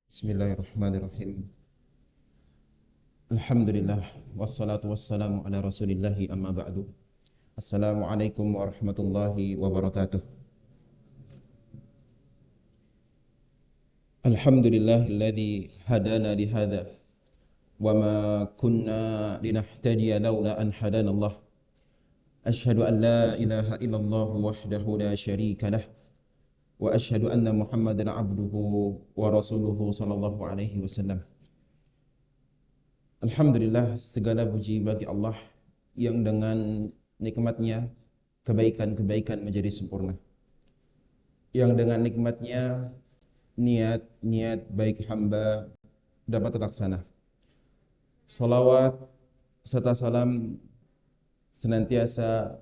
Bismillahirrahmanirrahim. Alhamdulillah wassalatu wassalamu ala Rasulillahi amma ba'du. Assalamualaikum warahmatullahi wabarakatuh. Alhamdulillahilladzi hadana lihadza wa ma kunna linahtadiya laula an hadana Allah. Asyhadu an la ilaha illallah wahdahu la syarika lah wa asyhadu anna Muhammadan abduhu wa rasuluhu sallallahu alaihi wasallam. Alhamdulillah, segala puji bagi Allah yang dengan nikmatnya kebaikan-kebaikan menjadi sempurna. Yang dengan nikmatnya niat-niat baik hamba dapat terlaksana. Salawat serta salam senantiasa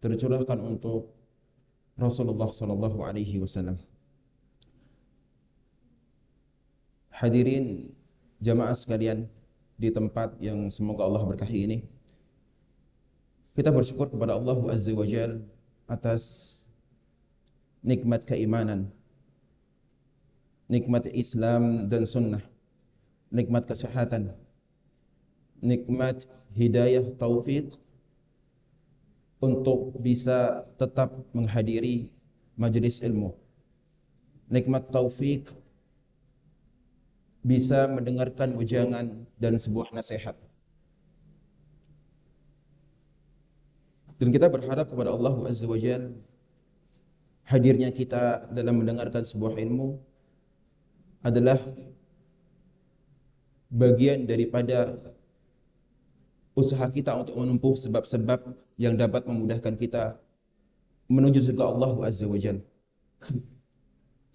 tercurahkan untuk Rasulullah sallallahu alaihi wasallam. Hadirin jamaah sekalian di tempat yang semoga Allah berkahi ini, kita bersyukur kepada Allah Azza wa Jalla atas nikmat keimanan, nikmat Islam dan sunnah, nikmat kesehatan, nikmat hidayah taufik untuk bisa tetap menghadiri majelis ilmu, nikmat taufik bisa mendengarkan ujangan dan sebuah nasihat. Dan kita berharap kepada Allah Azza wa Jalla, hadirnya kita dalam mendengarkan sebuah ilmu adalah bagian daripada usaha kita untuk menempuh sebab-sebab yang dapat memudahkan kita menuju surga Allah Azza wa Jalla.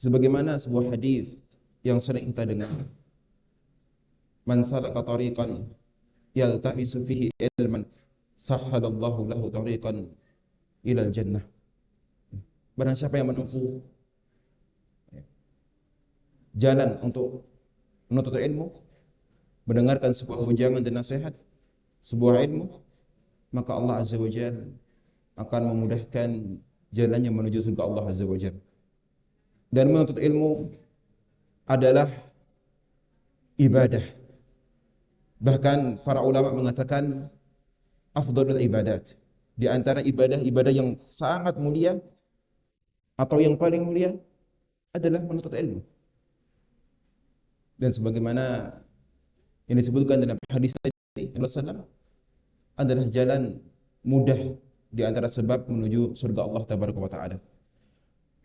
Sebagaimana sebuah hadis yang sering kita dengar, man salaka tariqan yaltamisu fihi ilman sahhalallahu lahu tariqan ilal jannah. Barang siapa yang menempuh jalan untuk menuntut ilmu, mendengarkan sebuah ujangan dan nasihat, sebuah ilmu, maka Allah Azza wa Jalla akan memudahkan jalannya menuju surga Allah Azza wa Jalla. Dan menuntut ilmu adalah ibadah. Bahkan para ulama mengatakan afdhalul ibadat. Di antara ibadah-ibadah yang sangat mulia atau yang paling mulia adalah menuntut ilmu. Dan sebagaimana yang disebutkan dalam hadis tadi, Rasulullah adalah jalan mudah di antara sebab menuju surga Allah Tabaraka wa Ta'ala.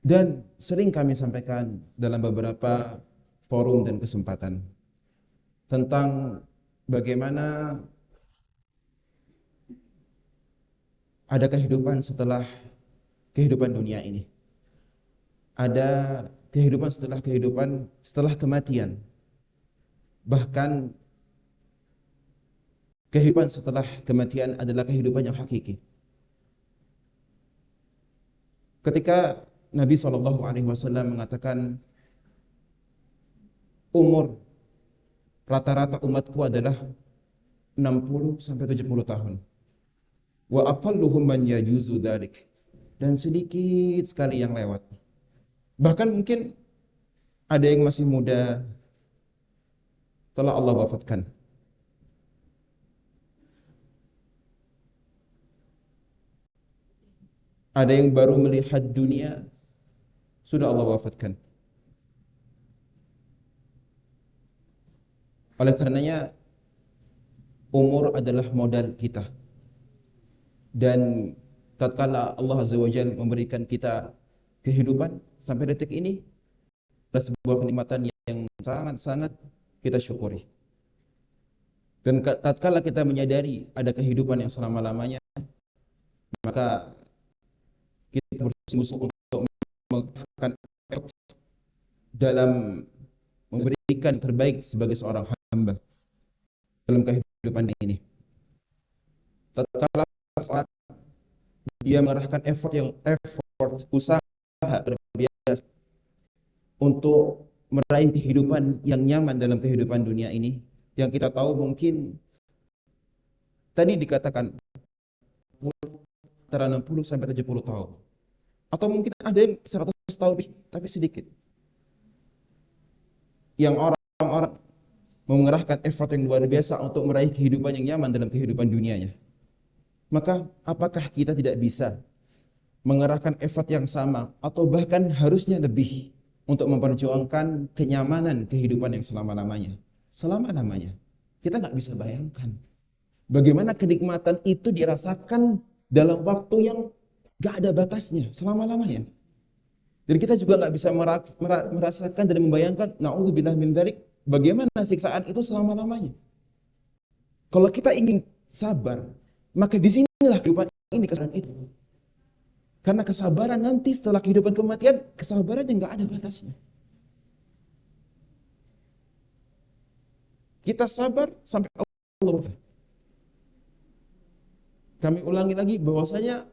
Dan sering kami sampaikan dalam beberapa forum dan kesempatan tentang bagaimana ada kehidupan setelah kehidupan dunia ini. Ada kehidupan setelah kematian. Bahkan kehidupan setelah kematian adalah kehidupan yang hakiki. Ketika Nabi SAW mengatakan umur rata-rata umatku adalah 60 sampai 70 tahun. Wa aqalluhum man yajuzu dzalik. Dan sedikit sekali yang lewat. Bahkan mungkin ada yang masih muda telah Allah wafatkan. Ada yang baru melihat dunia sudah Allah wafatkan. Oleh karenanya umur adalah modal kita. Dan tatkala Allah Azza wa Jalla memberikan kita kehidupan sampai detik ini adalah sebuah kenikmatan yang sangat-sangat kita syukuri. Dan tatkala kita menyadari ada kehidupan yang selama-lamanya, maka kita bersungguh-sungguh untuk menggunakan effort dalam memberikan terbaik sebagai seorang hamba dalam kehidupan ini. Tatkala saat dia mengerahkan effort usaha berbiasa untuk meraih kehidupan yang nyaman dalam kehidupan dunia ini, yang kita tahu mungkin tadi dikatakan antara 60 sampai 70 tahun. Atau mungkin ada yang 100 tahun lebih, tapi sedikit. Yang orang orang mengerahkan effort yang luar biasa untuk meraih kehidupan yang nyaman dalam kehidupan dunianya. Maka apakah kita tidak bisa mengerahkan effort yang sama atau bahkan harusnya lebih untuk memperjuangkan kenyamanan kehidupan yang selama-lamanya? Selama-lamanya. Kita nggak bisa bayangkan bagaimana kenikmatan itu dirasakan dalam waktu yang nggak ada batasnya, selama-lamanya. Dan kita juga nggak bisa merasakan dan membayangkan, na'udzubillah min dzalik, bagaimana siksaan itu selama-lamanya. Kalau kita ingin sabar, maka disinilah kehidupan ini, kesabaran itu. Karena kesabaran nanti setelah kehidupan kematian, kesabarannya nggak ada batasnya. Kita sabar sampai Allah wafat. Kami ulangi lagi bahwasanya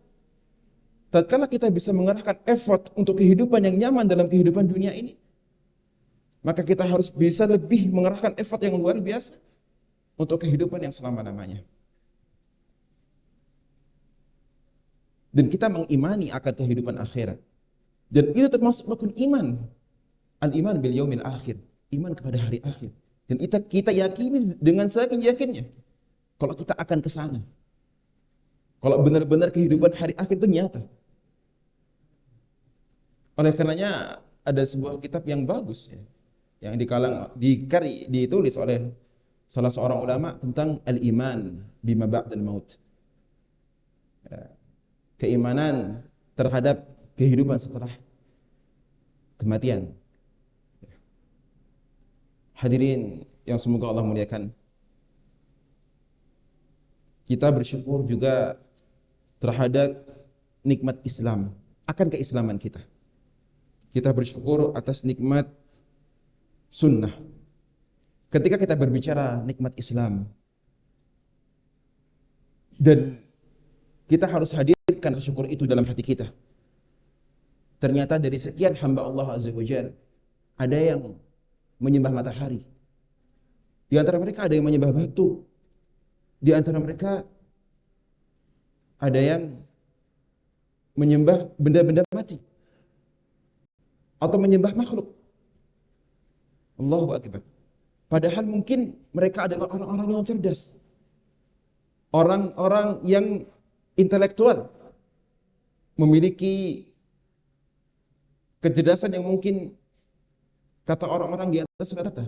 tatkala kita bisa mengerahkan effort untuk kehidupan yang nyaman dalam kehidupan dunia ini, maka kita harus bisa lebih mengerahkan effort yang luar biasa untuk kehidupan yang selama-lamanya. Dan kita mengimani akan kehidupan akhirat. Dan itu termasuk rukun iman. Al-iman bil yaumil akhir. Iman kepada hari akhir. Dan kita yakini dengan seyakin-yakinnya kalau kita akan ke sana. Kalau benar-benar kehidupan hari akhir itu nyata. Oleh karenanya ada sebuah kitab yang bagus ya, yang ditulis oleh salah seorang ulama tentang al-iman bima ba'dal maut. Keimanan terhadap kehidupan setelah kematian. Hadirin yang semoga Allah muliakan, kita bersyukur juga terhadap nikmat Islam, akan keislaman kita. Kita bersyukur atas nikmat sunnah. Ketika kita berbicara nikmat Islam, dan kita harus hadirkan syukur itu dalam hati kita. Ternyata dari sekian hamba Allah Azza wa Jalla, ada yang menyembah matahari. Di antara mereka ada yang menyembah batu. Di antara mereka ada yang menyembah benda-benda mati. Atau menyembah makhluk. Allahu Akbar. Padahal mungkin mereka adalah orang-orang yang cerdas. Orang-orang yang intelektual. Memiliki kecerdasan yang mungkin kata orang-orang di atas rata.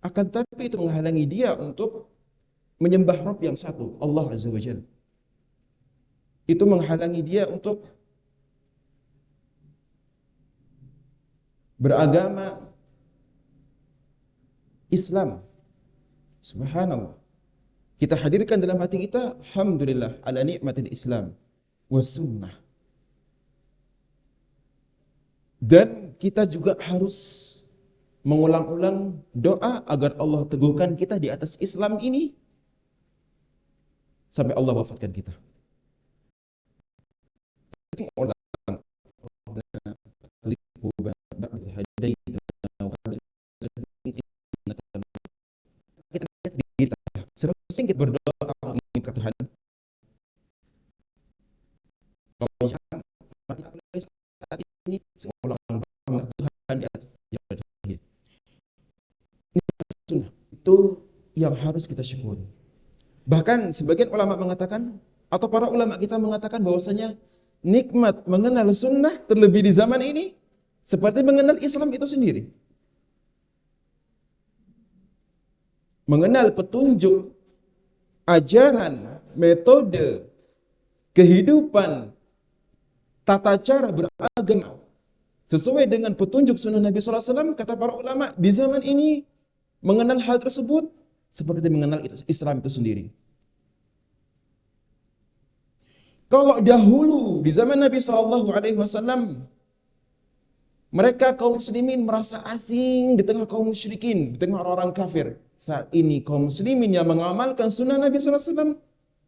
Akan tapi itu menghalangi dia untuk menyembah Rabb yang satu, Allah Azza wa Jalla. Itu menghalangi dia untuk beragama Islam. Subhanallah. Kita hadirkan dalam hati kita, alhamdulillah ala nikmatil Islam was sunnah. Dan kita juga harus mengulang-ulang doa agar Allah teguhkan kita di atas Islam ini sampai Allah wafatkan kita. Kita lihat diri kita, sering kita berdoa meminta Tuhan. Kalau saat ini seolah-olah Tuhan di atas sunnah itu yang harus kita syukuri. Bahkan sebagian ulama mengatakan, atau para ulama kita mengatakan bahwasanya nikmat mengenal sunnah terlebih di zaman ini seperti mengenal Islam itu sendiri. Mengenal petunjuk, ajaran, metode, kehidupan, tata cara beragama sesuai dengan petunjuk sunnah Nabi SAW, kata para ulama, di zaman ini mengenal hal tersebut seperti mengenal Islam itu sendiri. Kalau dahulu di zaman Nabi SAW, mereka kaum muslimin merasa asing di tengah kaum musyrikin, di tengah orang-orang kafir. Saat ini kaum muslimin yang mengamalkan sunnah Nabi SAW,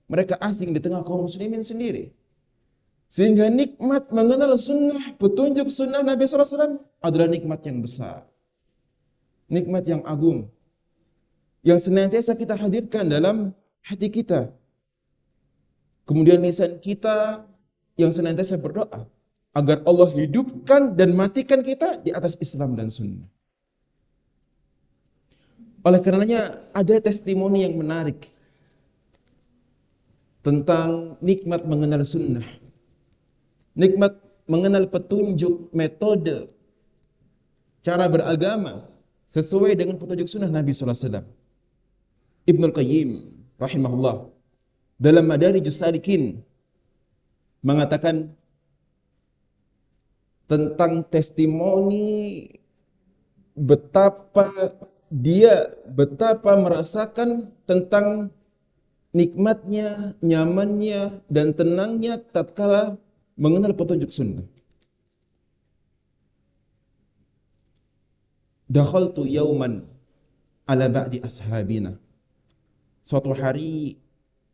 mereka asing di tengah kaum muslimin sendiri. Sehingga nikmat mengenal sunnah, petunjuk sunnah Nabi SAW adalah nikmat yang besar. Nikmat yang agung. Yang senantiasa kita hadirkan dalam hati kita. Kemudian lisan kita yang senantiasa berdoa agar Allah hidupkan dan matikan kita di atas Islam dan sunnah. Oleh karenanya ada testimoni yang menarik tentang nikmat mengenal sunnah, nikmat mengenal petunjuk, metode, cara beragama sesuai dengan petunjuk sunnah Nabi sallallahu alaihi wasallam. Ibnul Qayyim rahimahullah dalam Madarijus Salikin mengatakan tentang testimoni betapa merasakan tentang nikmatnya, nyamannya dan tenangnya tatkala mengenal petunjuk sunnah. Dakhaltu yauman ala ba'di ashabina. Suatu hari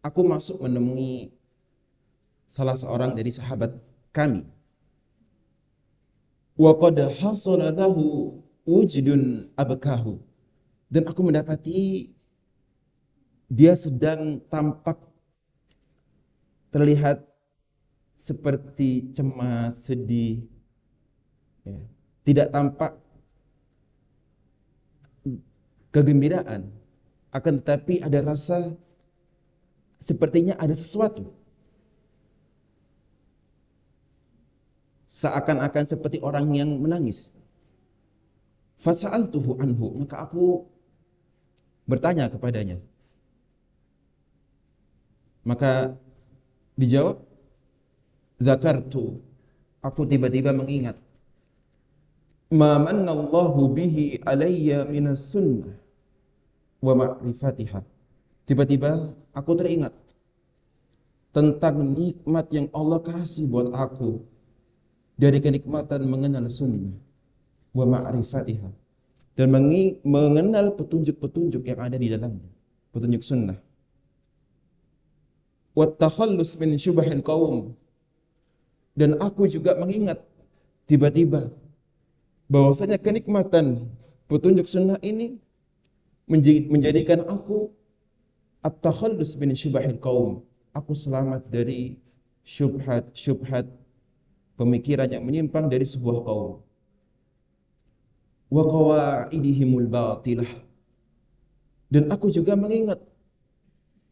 aku masuk menemui salah seorang dari sahabat kami. Wa qad hasala lahu wujdun abkahu. Dan aku mendapati dia sedang tampak terlihat seperti cemas, sedih, ya. Tidak tampak kegembiraan, akan tetapi ada rasa sepertinya ada sesuatu. Seakan-akan seperti orang yang menangis. Fasa'altuhu anhu, maka aku bertanya kepadanya. Maka dijawab, zakartu, aku tiba-tiba mengingat, ma mannallahu bihi alayya minas sunnah wa ma'rifatiha. Tiba-tiba aku teringat tentang nikmat yang Allah kasih buat aku dari kenikmatan mengenal sunnah wa ma'rifatiha, dan mengenal petunjuk-petunjuk yang ada di dalamnya, petunjuk sunnah. Wa takhallus min syubhil qaum, dan aku juga mengingat tiba-tiba bahwasanya kenikmatan petunjuk sunnah ini menjadikan aku at-takhallus min syubhil qaum, aku selamat dari syubhat pemikiran yang menyimpang dari sebuah kaum. Wa qawaidihimul batilah, dan aku juga mengingat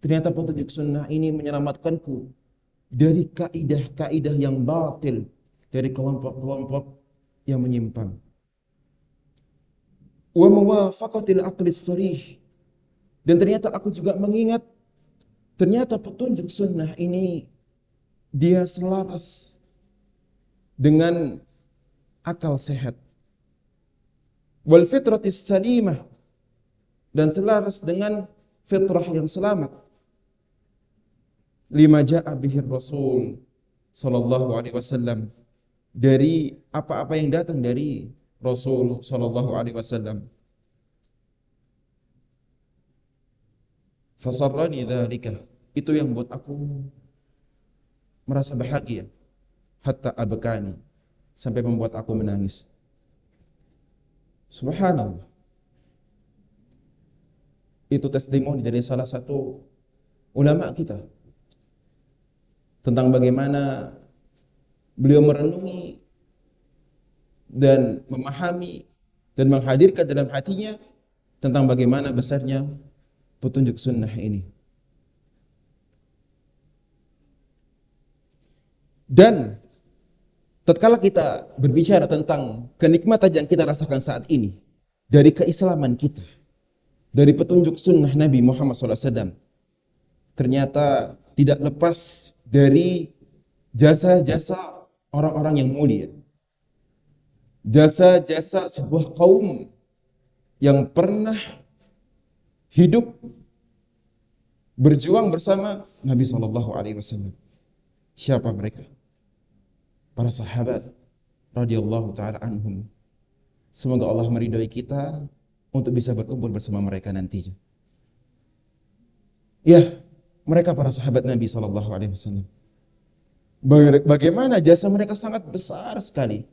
ternyata petunjuk sunnah ini menyelamatkanku dari kaidah-kaidah yang batil, dari kelompok-kelompok yang menyimpang. Wa muwafaqatil aqlis sharih, dan ternyata aku juga mengingat ternyata petunjuk sunnah ini dia selaras dengan akal sehat. Wal fitratis salimah, dan selaras dengan fitrah yang selamat. Lima ja'a bihi Rasul sallallahu alaihi wasallam, dari apa-apa yang datang dari Rasul sallallahu alaihi wasallam. Fasarrani dzalika, itu yang buat aku merasa bahagia, hatta abkani, sampai membuat aku menangis. Subhanallah. Itu testimoni dari salah satu ulama kita tentang bagaimana beliau merenungi dan memahami dan menghadirkan dalam hatinya tentang bagaimana besarnya petunjuk sunnah ini. Dan tatkala kita berbicara tentang kenikmatan yang kita rasakan saat ini dari keislaman kita, dari petunjuk sunnah Nabi Muhammad SAW, ternyata tidak lepas dari jasa-jasa orang-orang yang mulia, jasa-jasa sebuah kaum yang pernah hidup berjuang bersama Nabi SAW. Siapa mereka? Para sahabat radhiyallahu taala anhum. Semoga Allah meridhai kita untuk bisa berkumpul bersama mereka nantinya. Ya, mereka para sahabat Nabi sallallahu alaihi wasallam. Bagaimana jasa mereka sangat besar sekali.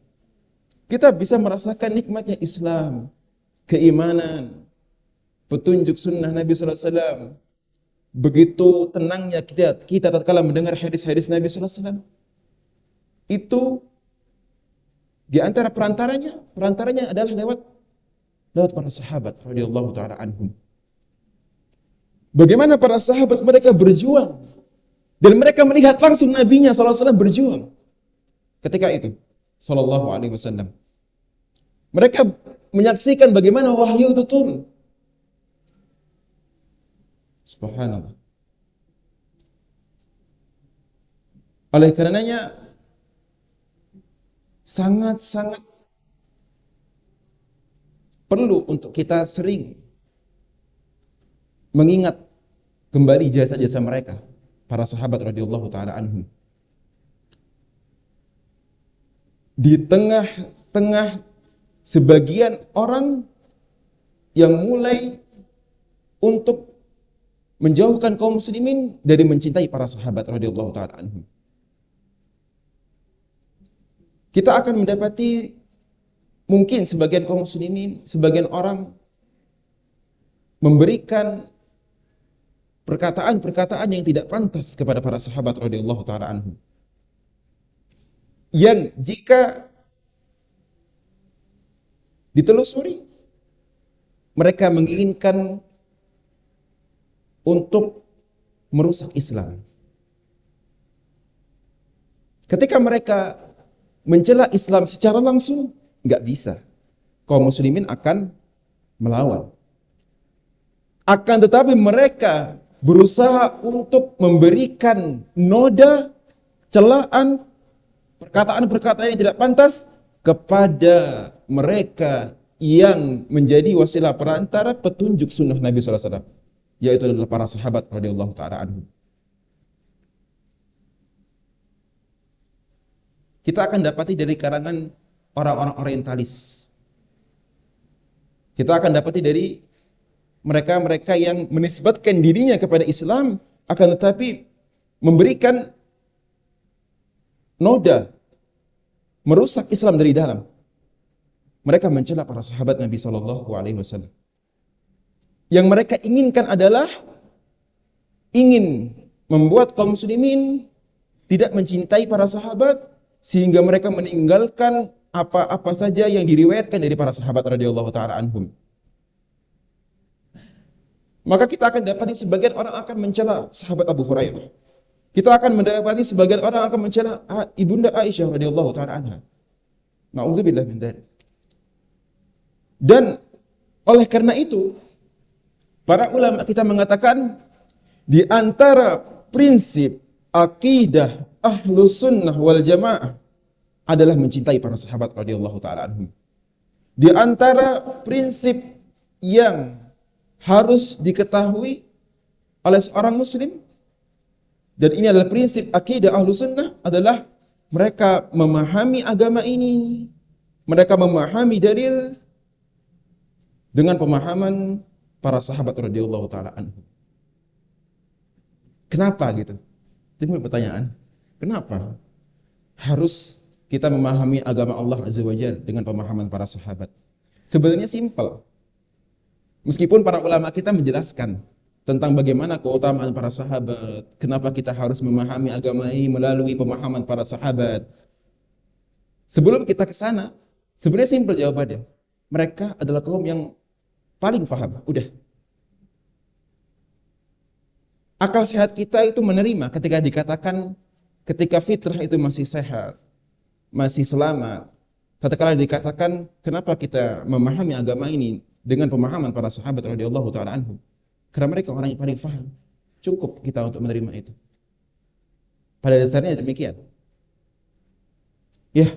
Kita bisa merasakan nikmatnya Islam, keimanan, petunjuk sunnah Nabi sallallahu alaihi wasallam. Begitu tenangnya kita tatkala mendengar hadis-hadis Nabi sallallahu alaihi wasallam. Itu di antara perantaranya adalah lewat lewat para sahabat radhiyallahu taala anhum. Bagaimana para sahabat mereka berjuang dan mereka melihat langsung nabinya sallallahu alaihi wasallam berjuang ketika itu sallallahu alaihi wasallam. Mereka menyaksikan bagaimana wahyu itu turun. Subhanallah. Oleh karenanya sangat-sangat perlu untuk kita sering mengingat kembali jasa-jasa mereka, para sahabat radhiyallahu taala anhum. Di tengah-tengah sebagian orang yang mulai untuk menjauhkan kaum muslimin dari mencintai para sahabat radhiyallahu taala anhum. Kita akan mendapati mungkin sebagian kaum muslimin, sebagian orang memberikan perkataan-perkataan yang tidak pantas kepada para sahabat radhiyallahu taala anhum. Yang jika ditelusuri, mereka menginginkan untuk merusak Islam. Ketika mereka mencela Islam secara langsung, nggak bisa. Kaum muslimin akan melawan. Akan tetapi mereka berusaha untuk memberikan noda, celaan, perkataan-perkataan yang tidak pantas kepada mereka yang menjadi wasilah perantara petunjuk sunnah Nabi SAW, yaitu adalah para sahabat radhiyallahu taala anhum. Kita akan dapati dari kalangan orang-orang orientalis. Kita akan dapati dari mereka-mereka yang menisbatkan dirinya kepada Islam, akan tetapi memberikan noda merusak Islam dari dalam. Mereka mencela para sahabat Nabi SAW. Yang mereka inginkan adalah ingin membuat kaum muslimin tidak mencintai para sahabat, sehingga mereka meninggalkan apa-apa saja yang diriwayatkan dari para sahabat radhiyallahu taala anhum. Maka kita akan dapati sebagian orang akan mencela sahabat Abu Hurairah. Kita akan mendapati sebagian orang akan mencela ibunda Aisyah radhiyallahu taala anha. Na'udzubillah min dzalik. Dan oleh karena itu, para ulama kita mengatakan di antara prinsip akidah Ahlus Sunnah wal Jamaah adalah mencintai para sahabat radhiyallahu taala anhum. Di antara prinsip yang harus diketahui oleh seorang muslim, dan ini adalah prinsip akidah Ahlus Sunnah, adalah mereka memahami agama ini, mereka memahami dalil dengan pemahaman para sahabat radhiyallahu taala anhum. Kenapa gitu? Timbul pertanyaan, kenapa harus kita memahami agama Allah Azza wa Jalla dengan pemahaman para sahabat? Sebenarnya simpel. Meskipun para ulama kita menjelaskan tentang bagaimana keutamaan para sahabat, kenapa kita harus memahami agama ini melalui pemahaman para sahabat. Sebelum kita ke sana, sebenarnya simpel jawabannya. Mereka adalah kaum yang paling paham. Udah. Akal sehat kita itu menerima ketika dikatakan, ketika fitrah itu masih sehat, masih selamat. Tatkala dikatakan, kenapa kita memahami agama ini dengan pemahaman para sahabat radhiyallahu taala anhum? Karena mereka orang yang paling paham. Cukup kita untuk menerima itu. Pada dasarnya demikian. Ya,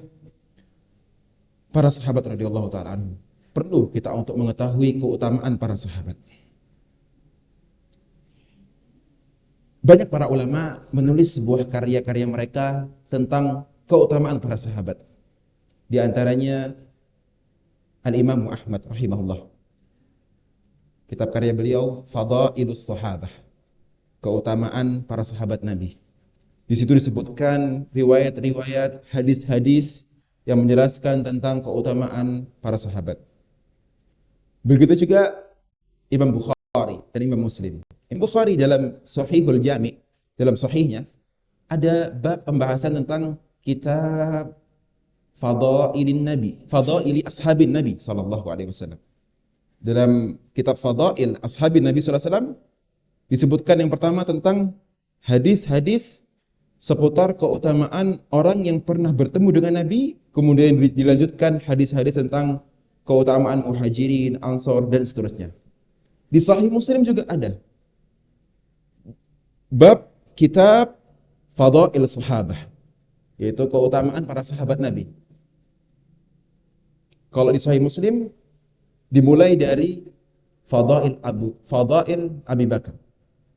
para sahabat radhiyallahu taala anhum, perlu kita untuk mengetahui keutamaan para sahabat. Banyak para ulama menulis sebuah karya-karya mereka tentang keutamaan para sahabat. Di antaranya Al-Imam Ahmad rahimahullah. Kitab karya beliau Fadailus Sahabah, keutamaan para sahabat Nabi. Di situ disebutkan riwayat-riwayat, hadis-hadis yang menjelaskan tentang keutamaan para sahabat. Begitu juga Imam Bukhari dan Imam Muslim. Imam Bukhari dalam Sahihul Jami', dalam sahihnya ada bab pembahasan tentang kitab Fadailin Nabi, Fadaili Ashabin Nabi sallallahu alaihi wasallam. Dalam kitab Fadail Ashabin Nabi sallallahu alaihi wasallam disebutkan yang pertama tentang hadis-hadis seputar keutamaan orang yang pernah bertemu dengan Nabi, kemudian dilanjutkan hadis-hadis tentang keutamaan Muhajirin, Ansor dan seterusnya. Di Sahih Muslim juga ada bab kitab Fadail Sahabah, yaitu keutamaan para sahabat Nabi. Kalau di Sahih Muslim dimulai dari Fadail Abi Bakar.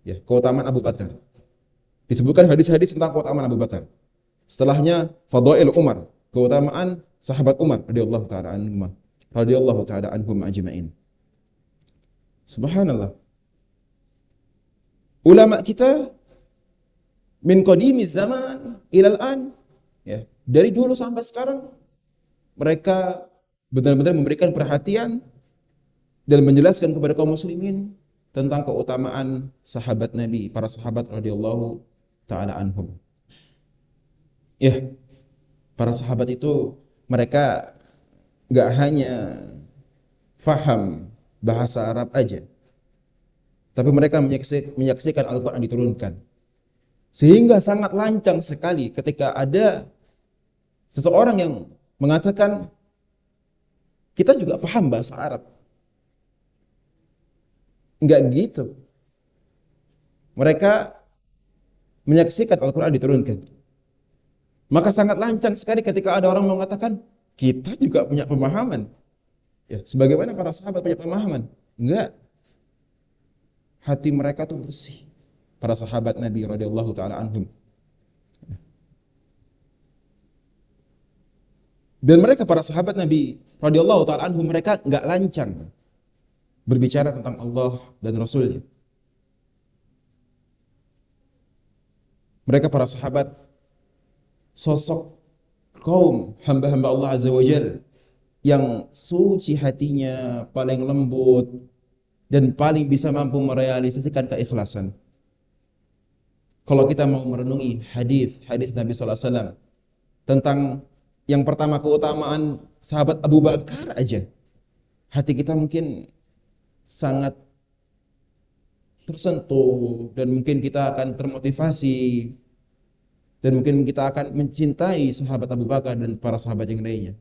Ya, keutamaan Abu Bakar. Disebutkan hadis-hadis tentang keutamaan Abu Bakar. Setelahnya Fadail Umar, keutamaan sahabat Umar radhiyallahu ta'ala anhum ajma'in. Subhanallah. Ulama kita min qadimiz zaman ilal an, ya, dari dulu sampai sekarang mereka benar-benar memberikan perhatian dan menjelaskan kepada kaum muslimin tentang keutamaan sahabat Nabi, para sahabat radhiyallahu ta'ala anhum. Ya, para sahabat itu mereka enggak hanya faham bahasa Arab aja, tapi mereka menyaksikan Al-Quran diturunkan. Sehingga sangat lancang sekali ketika ada seseorang yang mengatakan, kita juga paham bahasa Arab. Enggak gitu. Mereka menyaksikan Al-Quran diturunkan. Maka sangat lancang sekali ketika ada orang mengatakan, kita juga punya pemahaman. Ya, sebagaimana para sahabat punya pemahaman. Enggak. Hati mereka tuh bersih. Para sahabat Nabi radhiyallahu ta'ala anhum. Dan mereka para sahabat Nabi radhiyallahu ta'ala anhum, mereka enggak lancang berbicara tentang Allah dan Rasulnya. Mereka para sahabat sosok kaum hamba-hamba Allah Azza wa Jalla yang suci hatinya, paling lembut dan paling bisa mampu merealisasikan keikhlasan. Kalau kita mau merenungi hadis Nabi sallallahu alaihi wasallam tentang yang pertama keutamaan sahabat Abu Bakar aja, hati kita mungkin sangat tersentuh dan mungkin kita akan termotivasi dan mungkin kita akan mencintai sahabat Abu Bakar dan para sahabat yang lainnya.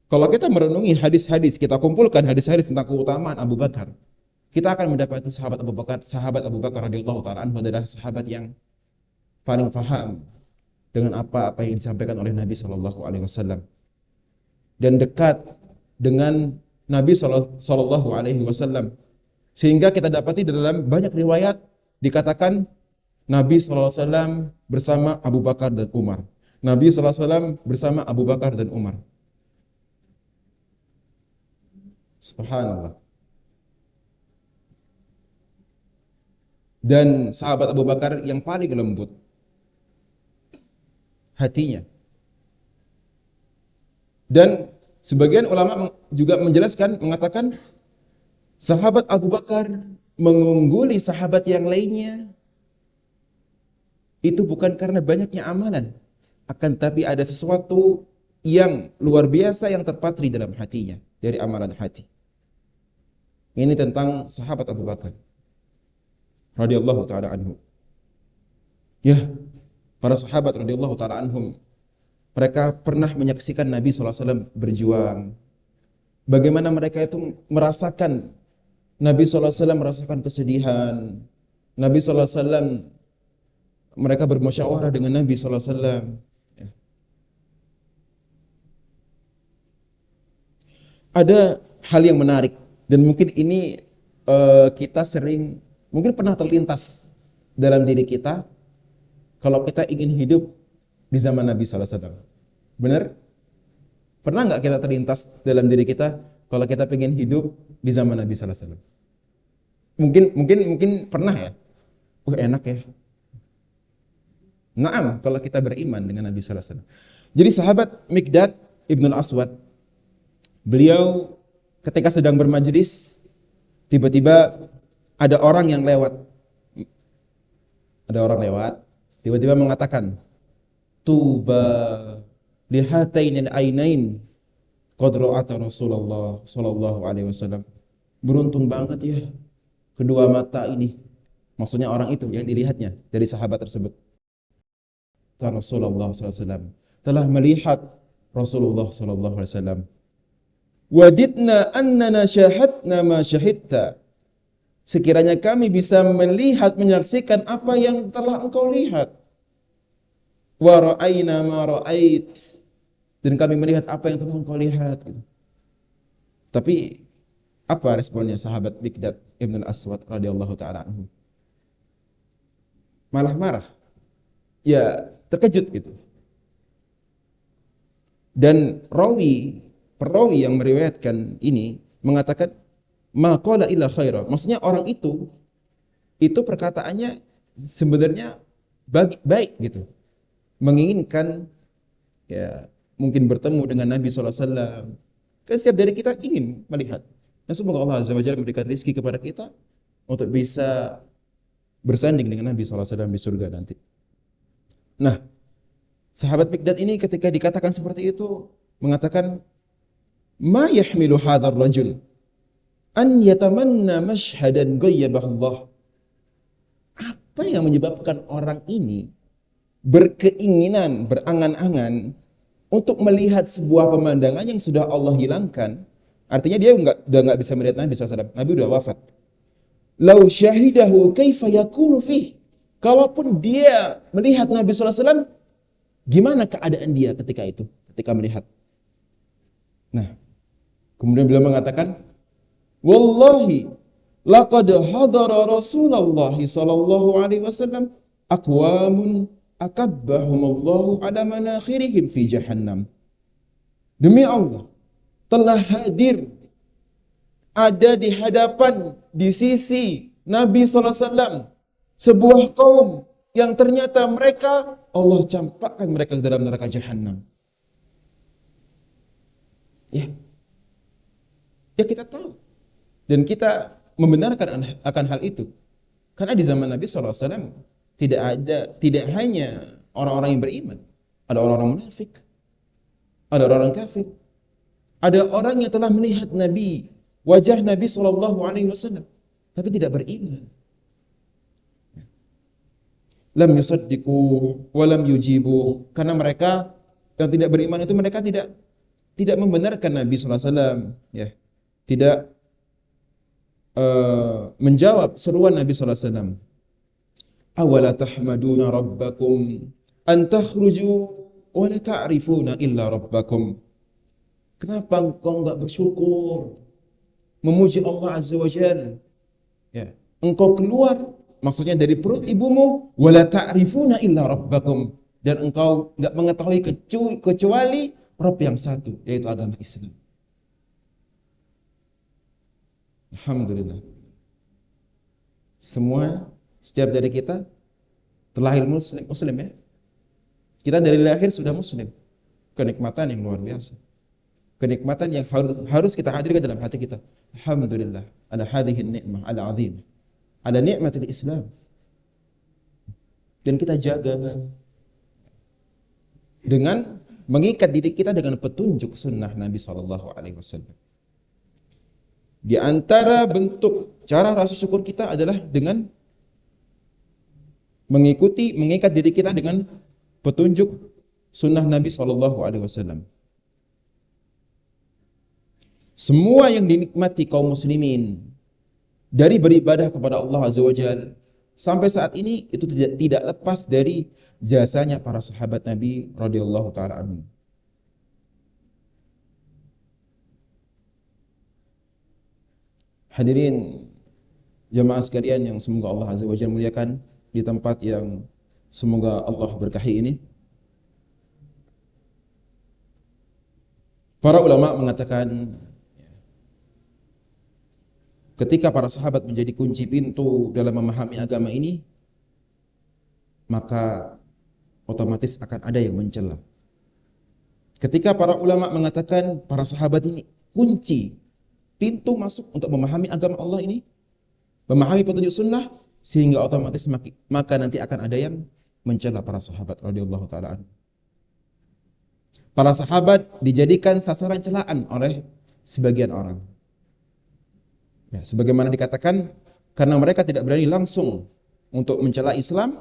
Kalau kita merenungi hadis-hadis, kita kumpulkan hadis-hadis tentang keutamaan Abu Bakar, kita akan mendapati sahabat Abu Bakar radhiyallahu ta'ala anhu adalah sahabat yang paling paham dengan apa yang disampaikan oleh Nabi sallallahu alaihi wasallam dan dekat dengan Nabi sallallahu alaihi wasallam, sehingga kita dapati dalam banyak riwayat dikatakan Nabi sallallahu alaihi wasallam bersama Abu Bakar dan Umar. Nabi sallallahu alaihi wasallam bersama Abu Bakar dan Umar. Subhanallah. Dan sahabat Abu Bakar yang paling lembut hatinya. Dan sebagian ulama juga menjelaskan, mengatakan sahabat Abu Bakar mengungguli sahabat yang lainnya itu bukan karena banyaknya amalan, akan tetapi ada sesuatu yang luar biasa yang terpatri dalam hatinya dari amalan hati. Ini tentang sahabat Abu Bakar radhiyallahu ta'ala anhu. Ya, para sahabat radhiyallahu ta'ala anhum, mereka pernah menyaksikan Nabi sallallahu alaihi wasallam berjuang. Bagaimana mereka itu merasakan Nabi sallallahu alaihi wasallam merasakan kesedihan. Nabi sallallahu alaihi wasallam, mereka bermusyawarah dengan Nabi sallallahu alaihi wasallam. Ya. Ada hal yang menarik dan mungkin ini kita sering, mungkin pernah terlintas dalam diri kita kalau kita ingin hidup di zaman Nabi sallallahu alaihi wasallam. Benar? Pernah enggak kita terlintas dalam diri kita kalau kita ingin hidup di zaman Nabi sallallahu alaihi wasallam? Mungkin pernah ya. Enak ya. Naam, kalau kita beriman dengan Nabi sallallahu alaihi wasallam. Jadi sahabat Miqdad Ibnul Aswad, beliau ketika sedang bermajlis, tiba-tiba ada orang yang lewat. Ada orang lewat, tiba-tiba mengatakan, "Tuba lihatainil ainain qad ra'ata Rasulullah sallallahu alaihi wasallam." beruntung banget ya kedua mata ini. Maksudnya orang itu yang dilihatnya dari sahabat tersebut. Rasulullah SAW telah melihat Rasulullah SAW. Wadidna annana syahadna ma syahidta. Sekiranya kami bisa melihat, menyaksikan apa yang telah engkau lihat. Wa ra'ayna ma ra'ait. Dan kami melihat apa yang telah engkau lihat. Gitu. Tapi apa responnya sahabat Miqdad Ibn al-Aswad radhiyallahu ta'ala anhu? Malah marah. Ya, terkejut gitu. Dan perawi yang meriwayatkan ini mengatakan ma qala illa khaira. Maksudnya orang itu perkataannya sebenarnya baik gitu. Menginginkan ya mungkin bertemu dengan Nabi sallallahu alaihi wasallam. Kan setiap dari kita ingin melihat. Dan semoga Allah azza wajalla memberikan rezeki kepada kita untuk bisa bersanding dengan Nabi sallallahu alaihi wasallam di surga nanti. Nah, sahabat Miqdad ini ketika dikatakan seperti itu mengatakan ma yahmilu hadzal rajul an yatamanna mashhadan ghayyabahu. Apa yang menyebabkan orang ini berkeinginan, berangan-angan untuk melihat sebuah pemandangan yang sudah Allah hilangkan? Artinya dia udah enggak bisa melihat Nabi SAW. Nabi udah wafat. Lau syahidahu kaifa yakunu fih. Kalaupun dia melihat Nabi SAW, gimana keadaan dia ketika itu, ketika melihat? Nah, kemudian beliau mengatakan, wallahi laqad hadara Rasulullah sallallahu alaihi wasallam aqwamun akabbahumullahu ala manakhirihim fi jahannam. Demi Allah, telah hadir ada di hadapan, di sisi Nabi sallallahu alaihi wasallam sebuah kaum yang ternyata mereka Allah campakkan mereka ke dalam neraka jahanam. Ya. Ya kita tahu. Dan kita membenarkan akan hal itu. Karena di zaman Nabi SAW tidak hanya orang-orang yang beriman. Ada orang-orang munafik. Ada orang-orang kafir. Ada orang yang telah melihat Nabi, wajah Nabi SAW, tapi tidak beriman. Lam yusaddiqu wa lam yujibu. Karena mereka yang tidak beriman itu mereka tidak membenarkan Nabi SAW, ya. Tidak menjawab seruan Nabi SAW. Awala tahmaduna rabbakum an takhruju wa la ta'rifuna illa rabbakum. Kenapa engkau enggak bersyukur, memuji Allah Azza wa Jalla? Ya, engkau keluar maksudnya dari perut ibumu, wala ta'rifuna illa rabbakum, dan engkau enggak mengetahui kecuali Rabb yang satu, yaitu agama Islam. Alhamdulillah. Setiap dari kita terlahir muslim ya. Kita dari lahir sudah muslim. Kenikmatan yang luar biasa. Kenikmatan yang harus kita hadirkan dalam hati kita. Alhamdulillah, ala hadhihi ni'mah al-'azimah. Ada nikmatul Islam. Dan kita jaga dengan mengikat diri kita dengan petunjuk sunnah Nabi SAW. Di antara bentuk cara rasa syukur kita adalah dengan mengikat diri kita dengan petunjuk sunnah Nabi SAW. Semua yang dinikmati kaum muslimin dari beribadah kepada Allah Azza wa Jalla sampai saat ini itu tidak lepas dari jasanya para sahabat Nabi radhiyallahu taala anhum. Hadirin jemaah sekalian yang semoga Allah Azza wa Jalla muliakan di tempat yang semoga Allah berkahi ini. Para ulama mengatakan ketika para sahabat menjadi kunci pintu dalam memahami agama ini, maka otomatis akan ada yang mencela. Ketika para ulama mengatakan para sahabat ini kunci pintu masuk untuk memahami agama Allah ini, memahami petunjuk sunnah, sehingga otomatis maka nanti akan ada yang mencela para sahabat radhiyallahu taala anhu. Para sahabat dijadikan sasaran celaan oleh sebagian orang. Ya, sebagaimana dikatakan, karena mereka tidak berani langsung untuk mencela Islam,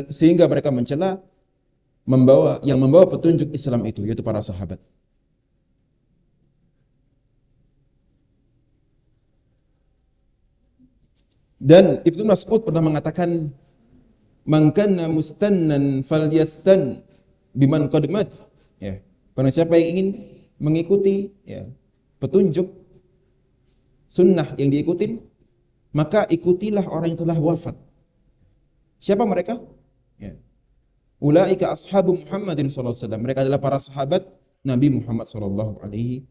sehingga mereka mencela yang membawa petunjuk Islam itu, yaitu para sahabat. Dan Ibnu Mas'ud pernah mengatakan, "Man kana mustannan falyastan biman qad mat." Ya, barang siapa yang ingin mengikuti petunjuk sunnah yang diikutin, maka ikutilah orang yang telah wafat. Siapa mereka? Ya. Ulaika ashabu Muhammadin sallallahu alaihi wasallam. Mereka adalah para sahabat Nabi Muhammad sallallahu alaihi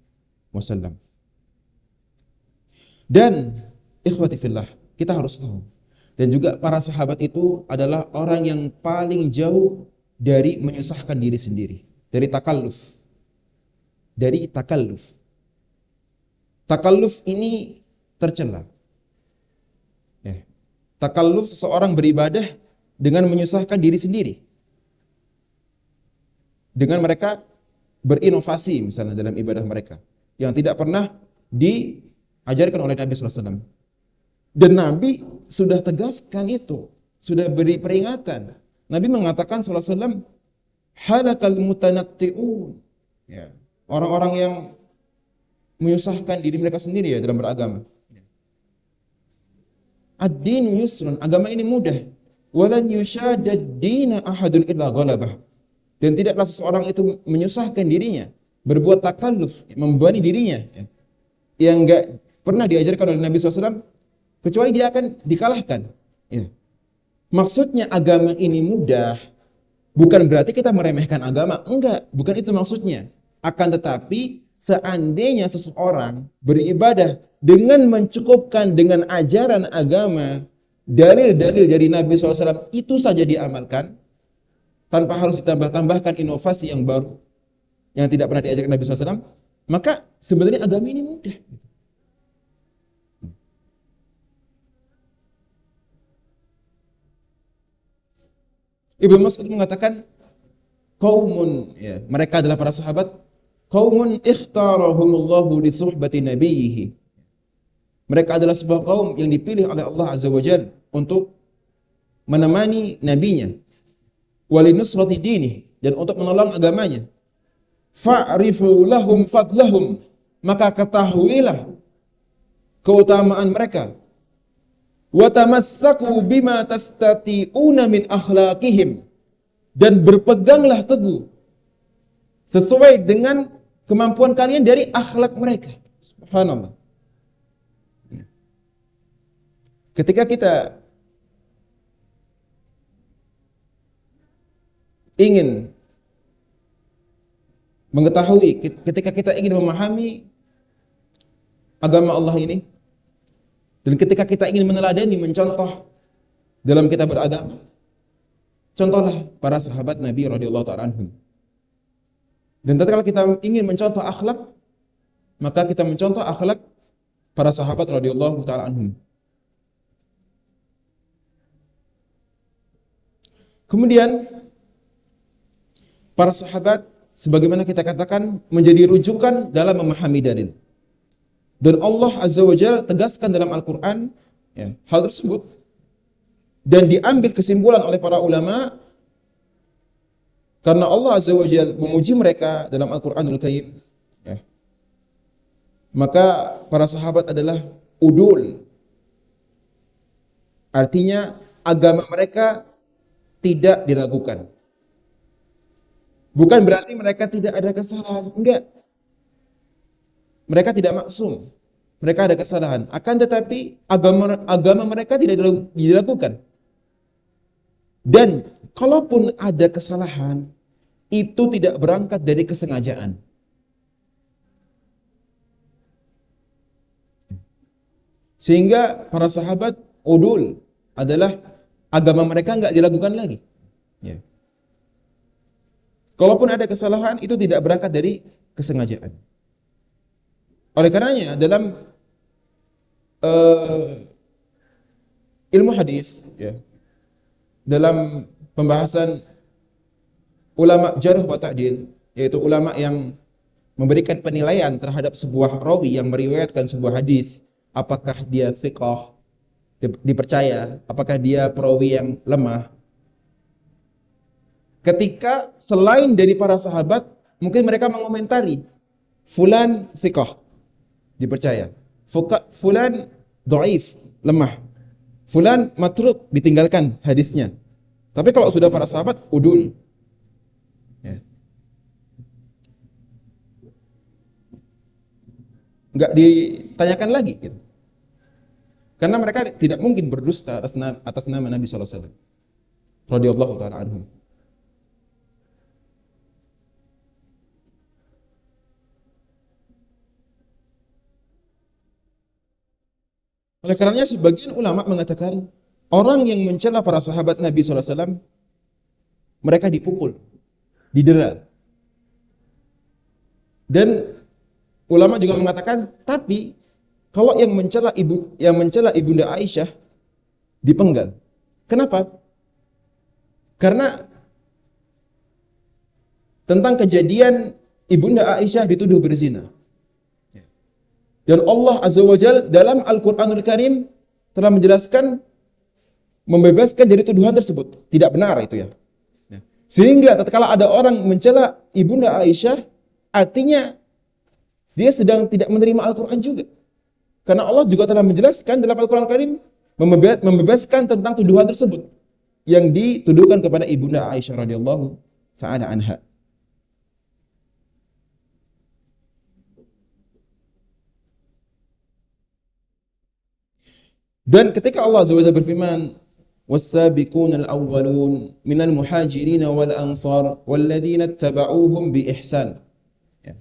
wasallam. Dan ikhwati fillah, kita harus tahu, dan juga para sahabat itu adalah orang yang paling jauh dari menyusahkan diri sendiri, dari takalluf. Takalluf ini tercela. Takalluf seseorang beribadah dengan menyusahkan diri sendiri. Dengan mereka berinovasi misalnya dalam ibadah mereka yang tidak pernah diajarkan oleh Nabi sallallahu alaihi wasallam. Dan Nabi sudah tegaskan itu, sudah beri peringatan. Nabi mengatakan sallallahu alaihi wasallam, halakal mutanatti'un. Ya, orang-orang yang menyusahkan diri mereka sendiri ya dalam beragama. Ad-dinu yusrun, agama ini mudah. Walan yushadad dina ahadun illa ghalabah. Dan tidaklah seseorang itu menyusahkan dirinya, berbuat takalluf, membebani dirinya, yang enggak pernah diajarkan oleh Nabi SAW, kecuali dia akan dikalahkan. Ya. Maksudnya agama ini mudah, bukan berarti kita meremehkan agama. Enggak, bukan itu maksudnya. Akan tetapi, seandainya seseorang beribadah dengan mencukupkan dengan ajaran agama, dalil-dalil dari Nabi SAW, itu saja diamalkan, tanpa harus ditambah-tambahkan inovasi yang baru, yang tidak pernah diajarkan Nabi SAW, maka sebenarnya agama ini mudah. Ibnu Mas'ud mengatakan, qaumun, ya, mereka adalah para sahabat, qaumun ikhtarahumullahu li suhbati nabiyhi. Mereka adalah sebuah kaum yang dipilih oleh Allah Azza wa Jalla untuk menemani nabinya, wali nusrati dini, dan untuk menolong agamanya. Fa'rifu lahum fadlahum, maka ketahuilah keutamaan mereka. Wa tamassaku bima tastati'una min akhlaqihim, dan berpeganglah teguh sesuai dengan kemampuan kalian dari akhlak mereka. Subhanallah. Ketika kita ingin mengetahui, ketika kita ingin memahami agama Allah ini, dan ketika kita ingin meneladani, mencontoh dalam kita beragama, contohlah para sahabat Nabi radhiyallahu ta'ala anhum. Dan tatkala kita ingin mencontoh akhlak, maka kita mencontoh akhlak para sahabat radhiyallahu ta'ala anhum. Kemudian para sahabat, sebagaimana kita katakan, menjadi rujukan dalam memahami dalil. Dan Allah Azza wa Jalla tegaskan dalam Al-Quran hal tersebut. Dan diambil kesimpulan oleh para ulama, karena Allah Azza wa Jalla memuji mereka dalam Al-Quranul Karim. Maka para sahabat adalah udul. Artinya agama mereka tidak diragukan. Bukan berarti mereka tidak ada kesalahan, enggak. Mereka tidak maksum. Mereka ada kesalahan. Akan tetapi agama mereka tidak diragukan. Dan kalaupun ada kesalahan, itu tidak berangkat dari kesengajaan. Sehingga para sahabat udul adalah agama mereka enggak diragukan lagi. Ya. Kalaupun ada kesalahan, itu tidak berangkat dari kesengajaan. Oleh karenanya, dalam ilmu hadis, dalam pembahasan ulama jarh wa ta'dil, yaitu ulama yang memberikan penilaian terhadap sebuah rawi yang meriwayatkan sebuah hadis apakah dia thiqah, dipercaya, apakah dia perawi yang lemah. Ketika selain dari para sahabat, mungkin mereka mengomentari, fulan thiqah, dipercaya. Fulan dhaif, lemah. Fulan matruk, ditinggalkan hadisnya. Tapi kalau sudah para sahabat, udul. Ya. Enggak ditanyakan lagi gitu. Karena mereka tidak mungkin berdusta atas nama Nabi sallallahu alaihi wasallam radhiyallahu taala anhum. Oleh karenanya sebagian ulama mengatakan orang yang mencela para sahabat Nabi sallallahu alaihi wasallam mereka dipukul, didera. Dan ulama juga mengatakan tapi kalau yang mencela Ibunda Aisyah dipenggal. Kenapa? Karena tentang kejadian Ibunda Aisyah dituduh berzina. Dan Allah Azza wa Jalla dalam Al-Qur'anul Karim telah menjelaskan membebaskan dari tuduhan tersebut. Tidak benar itu ya. Sehingga tatkala ada orang mencela Ibunda Aisyah, artinya dia sedang tidak menerima Al-Qur'an juga. Karena Allah juga telah menjelaskan dalam Al-Qur'an Karim membebaskan tentang tuduhan tersebut yang dituduhkan kepada Ibunda Aisyah radhiyallahu taala anha. Dan ketika Allah Azza wa Jalla berfirman, "Was-sabiqunal awwalun minal muhajirin wal ansar walladzina ittaba'uuhum bi ihsan." Ya.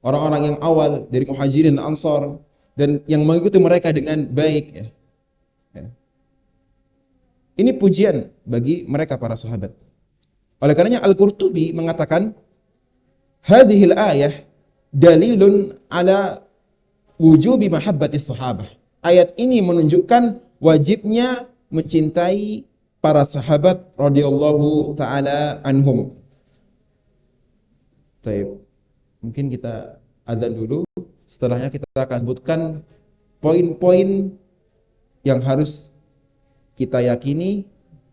Orang-orang yang awal dari muhajirin dan ansar dan yang mengikuti mereka dengan baik ya. Ya. Ini pujian bagi mereka para sahabat. Oleh karenanya Al-Qurtubi mengatakan, "Hadhil ayah dalilun ala wujubi mahabbatis sahabah." Ayat ini menunjukkan wajibnya mencintai para sahabat radhiyallahu taala anhum. Baik. Mungkin kita adzan dulu, setelahnya kita akan sebutkan poin-poin yang harus kita yakini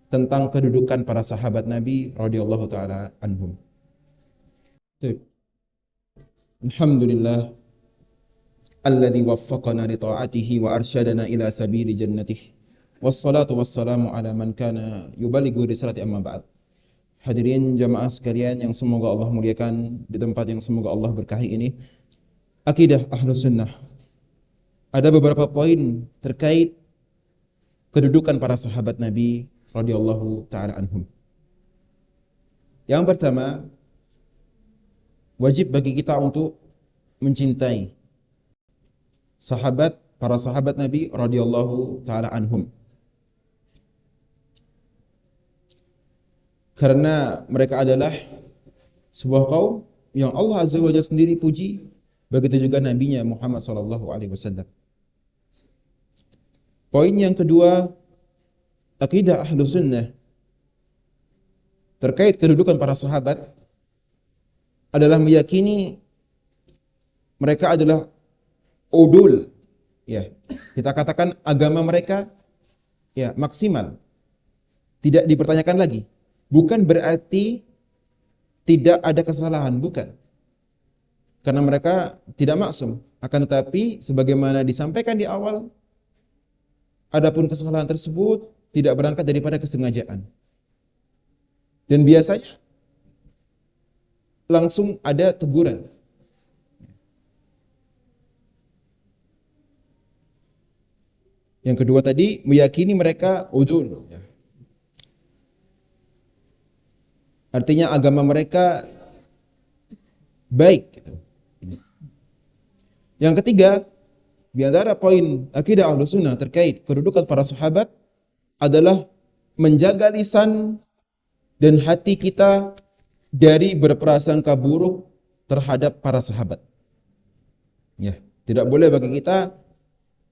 tentang kedudukan para sahabat Nabi radhiyallahu taala anhum. Baik. Alhamdulillah alladzi waffaqana li ta'atihi wa arsyadana ila sabili jannatihi. Wassalatu wassalamu ala man kana yubalighu risalati amma ba'd. Hadirin jamaah sekalian yang semoga Allah muliakan di tempat yang semoga Allah berkahi ini. Akidah Ahlus Sunnah. Ada beberapa poin terkait kedudukan para sahabat Nabi radhiyallahu taala anhum. Yang pertama, wajib bagi kita untuk mencintai para sahabat Nabi radhiyallahu taala anhum. Karena mereka adalah sebuah kaum yang Allah Azza wa Jalla sendiri puji, begitu juga nabinya Muhammad sallallahu alaihi wasallam. Poin yang kedua, akidah Ahlus Sunnah terkait kedudukan para sahabat adalah meyakini mereka adalah udul, ya. Kita katakan agama mereka ya maksimal. Tidak dipertanyakan lagi. Bukan berarti tidak ada kesalahan, bukan. Karena mereka tidak maksum, akan tetapi sebagaimana disampaikan di awal, adapun kesalahan tersebut tidak berangkat daripada kesengajaan. Dan biasanya langsung ada teguran. Yang kedua tadi, meyakini mereka udul. Artinya agama mereka baik. Yang ketiga, di antara poin akidah Ahlus Sunnah terkait kedudukan para sahabat adalah menjaga lisan dan hati kita dari berprasangka buruk terhadap para sahabat. Ya, tidak boleh bagi kita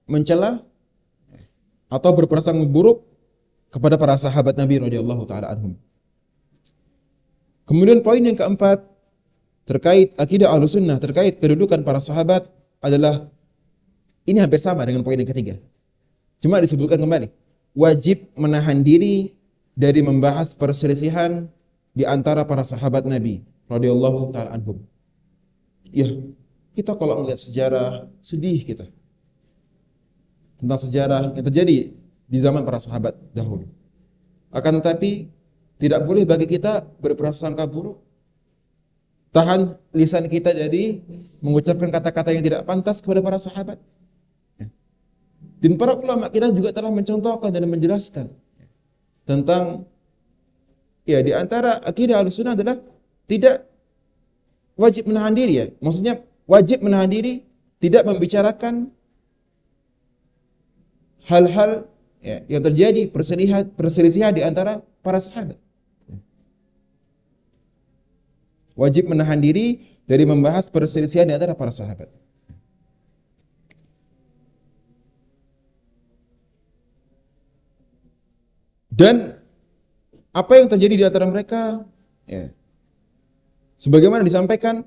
mencela atau berprasangka buruk kepada para sahabat Nabi radhiyallahu taala anhum. Kemudian poin yang keempat terkait akidah Ahlus Sunnah terkait kedudukan para sahabat adalah Ini hampir sama dengan poin yang ketiga. Cuma disebutkan kembali, wajib menahan diri dari membahas perselisihan di antara para sahabat Nabi radhiyallahu taala anhum. Ya, kita kalau melihat sejarah sedih kita tentang sejarah yang terjadi di zaman para sahabat dahulu. Akan tetapi tidak boleh bagi kita berprasangka buruk. Tahan lisan kita jadi mengucapkan kata-kata yang tidak pantas kepada para sahabat. Dan para ulama kita juga telah mencontohkan dan menjelaskan tentang di antara akidah Ahlussunnah adalah tidak wajib menahan diri ya. Maksudnya wajib menahan diri tidak membicarakan hal-hal yang terjadi perselisihan di antara para sahabat. Wajib menahan diri dari membahas perselisihan di antara para sahabat. Dan apa yang terjadi di antara mereka, sebagaimana disampaikan,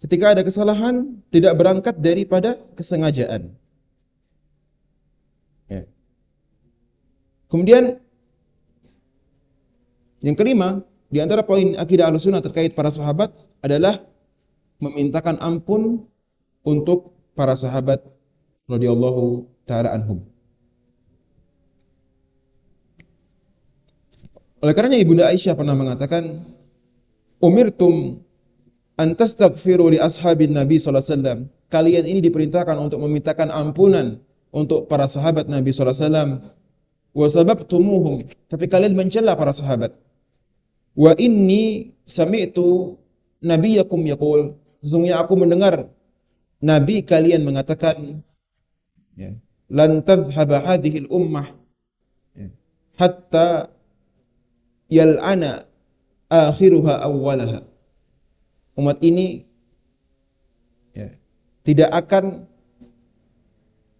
ketika ada kesalahan tidak berangkat daripada kesengajaan. Kemudian yang kelima, di antara poin akidah Ahlussunnah terkait para sahabat adalah memintakan ampun untuk para sahabat radhiyallahu taala anhum. Oleh karenanya Ibunda Aisyah pernah mengatakan, "Umirtum an tastaghfiru li ashabin Nabi sallallahu alaihi wasallam." Kalian ini diperintahkan untuk memintakan ampunan untuk para sahabat Nabi sallallahu alaihi wasallam. Wa sababtumuhum, tapi kalian mencela para sahabat. Wa inni sami'tu nabiyakum yaqul, sesungguhnya aku mendengar nabi kalian mengatakan, lan tadhhaba hadhihi al-ummah hatta yal'ana akhiruha awwalaha. Umat ini tidak akan,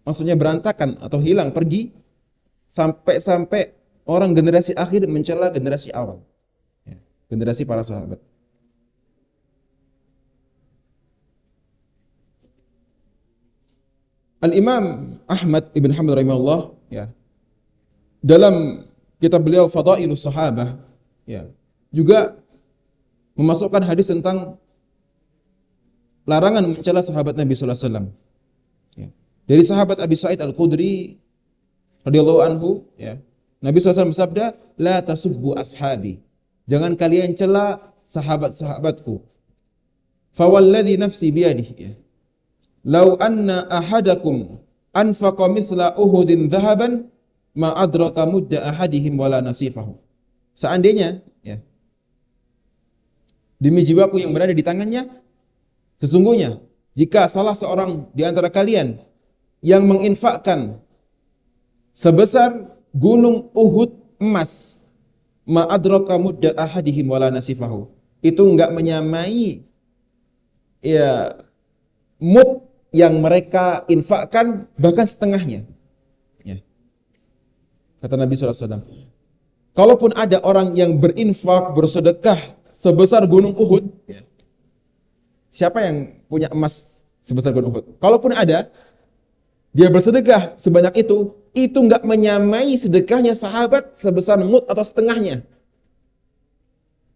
maksudnya berantakan atau hilang, pergi sampai orang generasi akhir mencela generasi awal, generasi para sahabat. Al-Imam Ahmad ibn Hanbal rahimahullah dalam kitab beliau Fadailus Sahabah juga memasukkan hadis tentang larangan mencela sahabat Nabi sallallahu alaihi wasallam. Dari sahabat Abi Sa'id Al-Khudri radhiyallahu anhu, Nabi SAW bersabda, "La tasubbu ashabi." Jangan kalian cela sahabat-sahabatku. Fa walladzi nafsi biyadihi. Lau anna ahadakum anfaqa mithla Uhudin dhahaban ma adraka mudda ahadihim wala nasifahu. Seandainya demi jiwaku yang berada di tangannya, sesungguhnya jika salah seorang di antara kalian yang menginfakkan sebesar gunung Uhud emas, ma adraka mudda ahadihim wala nasifahu, itu enggak menyamai mud yang mereka infakkan, bahkan setengahnya. Kata Nabi SAW, kalaupun ada orang yang berinfak, bersedekah sebesar gunung Uhud, siapa yang punya emas sebesar gunung Uhud? Kalaupun ada, dia bersedekah sebanyak itu enggak menyamai sedekahnya sahabat sebesar mud atau setengahnya.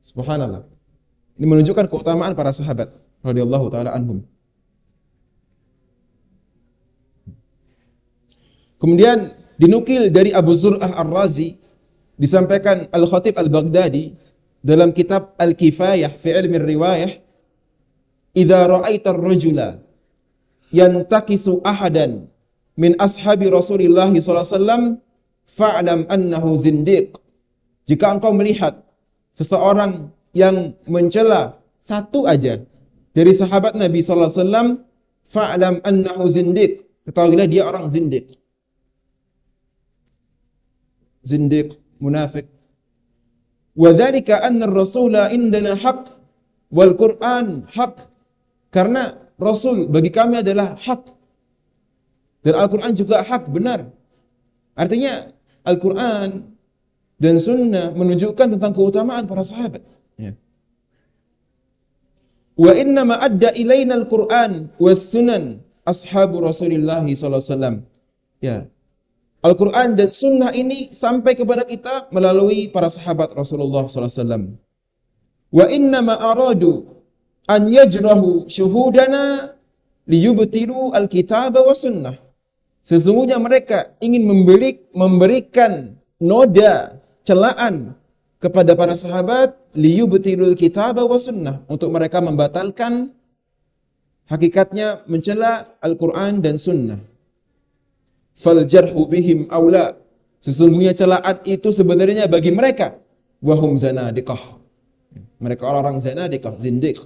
Subhanallah. Ini menunjukkan keutamaan para sahabat radhiyallahu taala anhum. Kemudian dinukil dari Abu Zur'ah Ar-Razi, disampaikan Al-Khatib Al-Baghdadi dalam kitab Al-Kifayah fi Ilmi Riwayah, "Idza ra'aita ar-rajula yantakisu ahadan min ashabi Rasulillah sallallahu alaihi wasallam fa'lam annahu zindiq." Jika engkau melihat seseorang yang mencela satu aja dari sahabat Nabi sallallahu alaihi wasallam, fa'lam annahu zindiq, ketahuilah dia orang zindiq. Zindiq, munafik. Wa dzalika anna ar-rasula indana haqq wal Qur'an haqq. Karena Rasul bagi kami adalah hak. Dan Al-Qur'an juga hak, benar. Artinya Al-Qur'an dan sunnah menunjukkan tentang keutamaan para sahabat. Wa inna ma adda ilaina al-Qur'an was sunan ashabu Rasulillah sallallahu alaihi wasallam. Ya. Al-Quran dan Sunnah ini sampai kepada kita melalui para sahabat Rasulullah sallallahu alaihi wasallam. Wa inna ma aradu an yajrahu syuhudana liyubtilu al-kitab wa sunnah. Sesungguhnya mereka ingin memberikan noda, celaan kepada para sahabat liyubtilul kitab wa sunnah, untuk mereka membatalkan, hakikatnya mencela Al-Quran dan Sunnah. Fal jarhu bihim aula, sesungguhnya celaan itu sebenarnya bagi mereka. Wahum zanadiqah, mereka orang-orang zanadiqah, zindiq.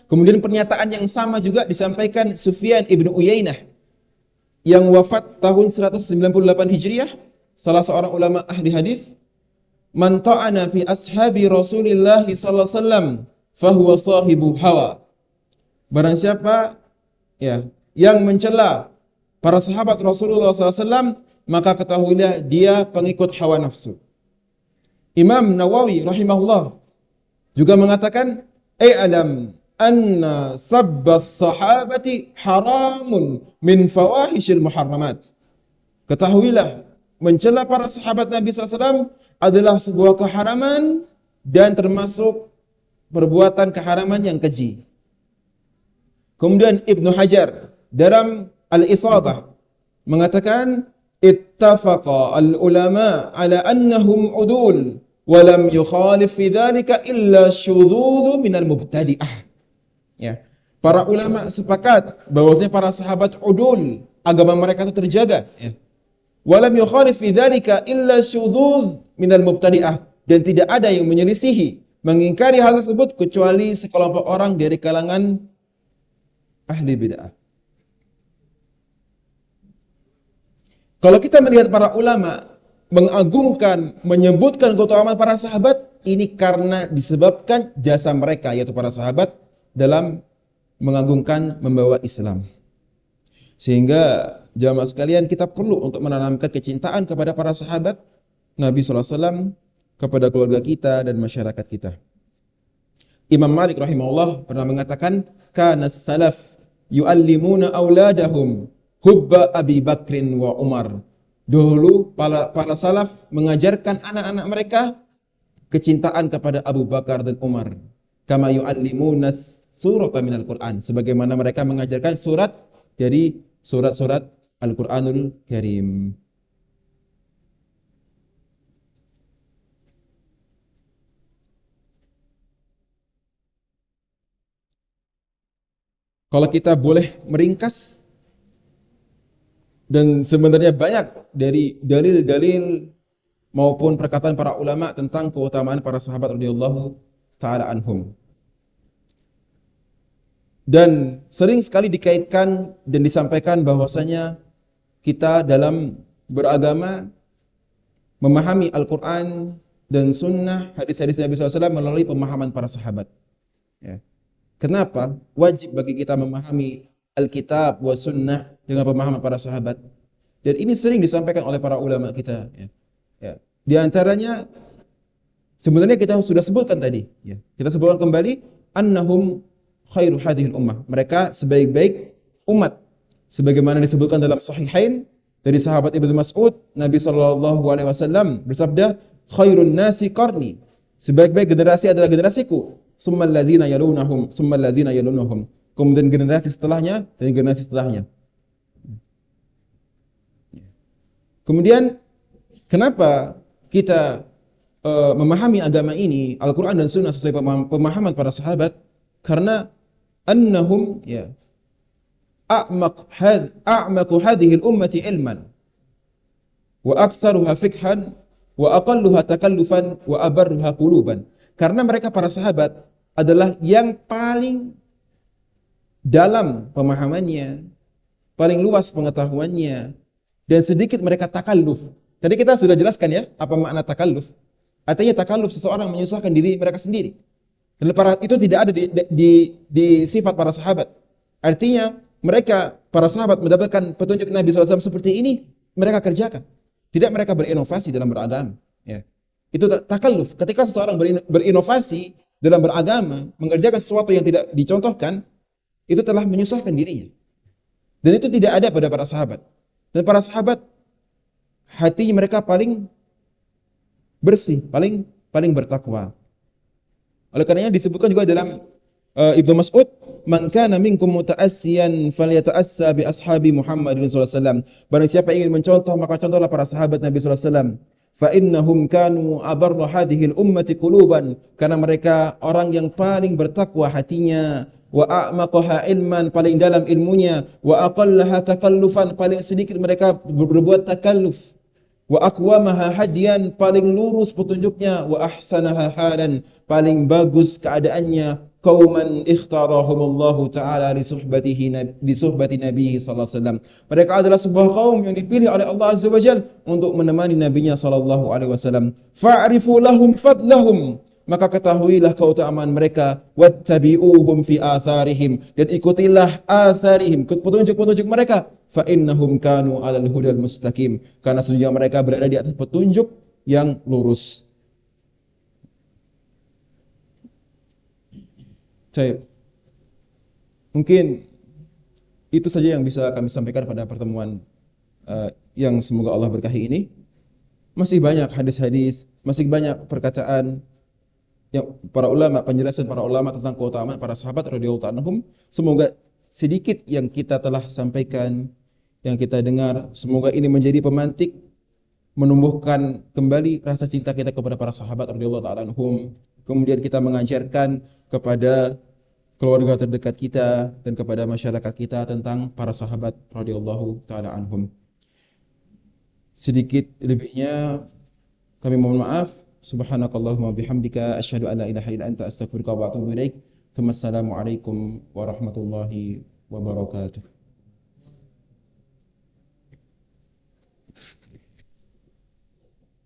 Kemudian pernyataan yang sama juga disampaikan Sufyan ibnu Uyainah yang wafat tahun 198 Hijriah, salah seorang ulama ahli hadis. Man ta'ana fi ashabi Rasulillah sallallahu alaihi wasallam fahuwa sahibu hawa. Barang siapa yang mencela para sahabat Rasulullah SAW, maka ketahuilah dia pengikut hawa nafsu. Imam Nawawi rahimahullah juga mengatakan, alam anna sabbas sahabati haramun min fawahishil muharramat. Ketahuilah, mencela para sahabat Nabi SAW adalah sebuah keharaman dan termasuk perbuatan keharaman yang keji. Kemudian Ibnu Hajar dalam Al-Isabah mengatakan, ittafaqa al-ulama ala annahum udul wa lam yukhalif fi dhalika illa syudhulu minal mubtadi'ah. Ya. Para ulama sepakat bahwasanya para sahabat udul, agama mereka itu terjaga, ya. Wa lam yukhalif fi dhalika illa syudhul minal mubtadi'ah, dan tidak ada yang menyelisihi, mengingkari hal tersebut kecuali sekelompok orang dari kalangan ahli bid'ah. Kalau kita melihat para ulama mengagungkan, menyebutkan keutamaan para sahabat, ini karena disebabkan jasa mereka, yaitu para sahabat, dalam mengagungkan, membawa Islam. Sehingga jamaah sekalian, kita perlu untuk menanamkan kecintaan kepada para sahabat Nabi SAW, kepada keluarga kita dan masyarakat kita. Imam Malik rahimahullah pernah mengatakan, kana salaf yu'allimuna auladahum hubba Abi Bakrin wa Umar. Dahulu para salaf mengajarkan anak-anak mereka kecintaan kepada Abu Bakar dan Umar. Kama yu'allimuna surata minal Qur'an, sebagaimana mereka mengajarkan surat dari surat-surat Al-Qur'anul Karim. Kalau kita boleh meringkas, dan sebenarnya banyak dari dalil-dalil maupun perkataan para ulama tentang keutamaan para sahabat radhiyallahu taala anhum. Dan sering sekali dikaitkan dan disampaikan bahwasanya kita dalam beragama memahami Al-Quran dan Sunnah, hadis-hadis Nabi SAW melalui pemahaman para sahabat. Ya. Kenapa wajib bagi kita memahami Alkitab wa Sunnah dengan pemahaman para sahabat? Dan ini sering disampaikan oleh para ulama kita. Ya. Di antaranya sebenarnya kita sudah sebutkan tadi. Ya. Kita sebutkan kembali, annahum khairu hadhil ummah. Mereka sebaik-baik umat. Sebagaimana disebutkan dalam Sahihain dari sahabat Ibnu Mas'ud, Nabi SAW bersabda, khairun nasi qarni. Sebaik-baik generasi adalah generasiku. Summal ladzina yalunahum, summal ladzina yalunahum. Kemudian generasi setelahnya dan generasi setelahnya. Kemudian kenapa kita memahami agama ini, Al-Quran dan Sunnah sesuai pemahaman para sahabat? Karena annahum a'maku hadhihi al-ummati ilman wa aktsaruha fiqhan wa aqalluha takallufan wa abarruha quluban. Karena mereka para sahabat adalah yang paling dalam pemahamannya, paling luas pengetahuannya, dan sedikit mereka takalluf. Tadi kita sudah jelaskan ya, apa makna takalluf. Artinya takalluf seseorang menyusahkan diri mereka sendiri. Dan itu tidak ada di sifat para sahabat. Artinya mereka, para sahabat, mendapatkan petunjuk Nabi SAW seperti ini, mereka kerjakan. Tidak mereka berinovasi dalam beragama. Ya. Itu takalluf. Ketika seseorang berinovasi dalam beragama, mengerjakan sesuatu yang tidak dicontohkan, itu telah menyusahkan dirinya. Dan itu tidak ada pada para sahabat. Dan para sahabat hati mereka paling bersih, paling bertakwa. Oleh karenanya disebutkan juga dalam Ibnu Mas'ud, "Man kana minkum muta'assiyan falyata'assa bi ashabi Muhammadin sallallahu alaihi wasallam." Barang siapa ingin mencontoh, maka contohlah para sahabat Nabi sallallahu alaihi wasallam. Fa innahum kanu abarra hadhihi al-ummati quluban, karena mereka orang yang paling bertakwa hatinya, wa a'maqaha ilman, paling dalam ilmunya, wa aqallaha takallufan, paling sedikit mereka berbuat takalluf, wa aqwamaha hadiyan, paling lurus petunjuknya, wa ahsanaha halan, paling bagus keadaannya, qauman ikhtarahumullahu ta'ala li suhbati Nabi sallallahu alaihi wasallam. Mereka adalah sebuah kaum yang dipilih oleh Allah Azza wa Jalla untuk menemani nabinya sallallahu alaihi wasallam. Fa'rifu lahum fadlahum, maka ketahuilah keutamaan mereka, wattabi'uhum fi atharihim, dan ikutilah atharihim, petunjuk-petunjuk mereka, fa innahum kanu 'alal hudal mustaqim, karena sesungguhnya mereka berada di atas petunjuk yang lurus. Baik. Mungkin itu saja yang bisa kami sampaikan pada pertemuan yang semoga Allah berkahi ini. Masih banyak hadis-hadis, masih banyak perkataan yang para ulama, penjelasan para ulama tentang keutamaan para sahabat radhiyallahu anhum. Semoga sedikit yang kita telah sampaikan, yang kita dengar, semoga ini menjadi pemantik menumbuhkan kembali rasa cinta kita kepada para sahabat radhiyallahu anhum. Kemudian kita mengajarkan kepada keluarga terdekat kita dan kepada masyarakat kita tentang para sahabat radhiyallahu taala anhum. Sedikit lebihnya kami mohon maaf. Subhanakallahumma bihamdika asyhadu an la ilaha illa anta astaghfiruka wa atubu ilaik. Wassalamu alaikum warahmatullahi wabarakatuh.